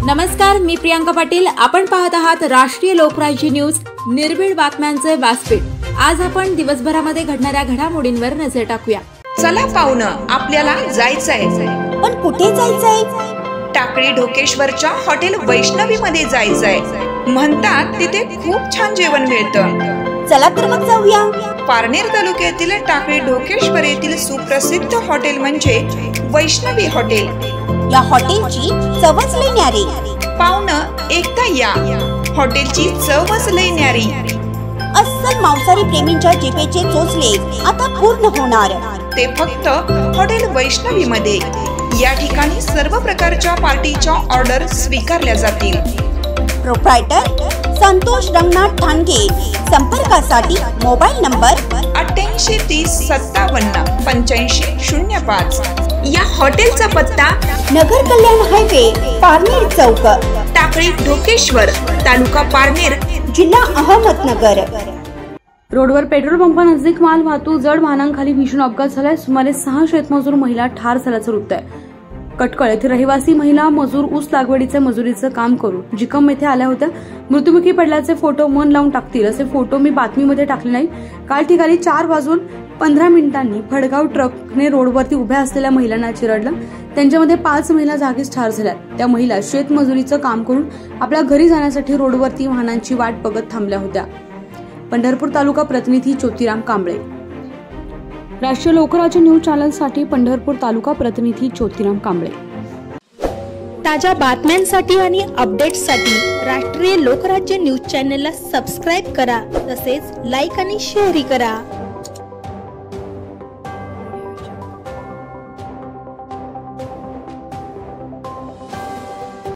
नमस्कार, मी प्रियांका पाटील। आपण पाहत आहात राष्ट्रीय लोकराज्य न्यूज, निर्भीड बातम्यांचे व्यासपीठ। आज आपण दिवसभरामध्ये घडणाऱ्या घडामोडींवर नजर टाकूया। चला पाहुणं, आपल्याला जायचंय। पण कुठे जायचंय? टाकळी ढोकेश्वरच्या हॉटेल वैष्णवी मध्ये जायचंय। म्हणतात तिथे खूप छान जेवण मिळतं। चला तर मग जाऊया। पारनेर तालुक्यातील टाकळी ढोकेश्वर येथील सुप्रसिद्ध हॉटेल म्हणजे वैष्णवी हॉटेल। या हॉटेलची चवच लई न्यारी। पाहुणं, एकदा या, हॉटेलची चवच लई न्यारी। अस्सल मांसाहारी प्रेमींच्या जिभेचे चोचले आता पूर्ण होणार, ते फक्त हॉटेल वैष्णवी मध्ये। या ठिकाणी सर्व प्रकारच्या पार्टीच्या ऑर्डर स्वीकारल्या जातील। प्रोप्रायटर संतोष रंगनाथ ठाणगे। संपर्कासाठी मोबाईल नंबर 8830578505। या हॉटेलचा पत्ता नगर कल्याण हायवे, पारनेर चौक, टाकळी ढोकेश्वर, तालुका पारनेर, जिल्हा अहमदनगर। रोडवर पेट्रोल पंपानजीक माल वाहतूक जड वाहनांखाली भीषण अपघात झालाय। सुमारे 6 शेतमजूर महिला ठार झाल्याचं वृत्त आहे। कटकळ येथे रहिवासी महिला मजूर ऊस लागवडीचे मजुरीचं काम करून जिकम येथे आल्या होत्या। मृत्युमुखी पडल्याचे फोटो मन लावून टाकतील असे फोटो मी बातमीमध्ये टाकले नाही। काल ठिकाणी 4:15 फडगाव ट्रकने रोडवरती उभ्या असलेल्या महिलांना चिरडलं। त्यांच्यामध्ये 5 महिला जागीच ठार झाल्या। त्या महिला शेतमजुरीचं काम करून आपल्या घरी जाण्यासाठी रोडवरती वाहनांची वाट बघत थांबल्या होत्या। पंढरपूर तालुका प्रतिनिधी ज्योतिराम कांबळे। राष्ट्रीय लोकराज्य न्यूज चॅनलसाठी पंढरपूर तालुका प्रतिनिधी ज्योतिराम कांबळे। ताज्या बातम्यांसाठी आणि अपडेट्ससाठी राष्ट्रीय लोकराज्य न्यूज चॅनलला सबस्क्राईब करा, तसेच लाईक आणि शेअरही करा।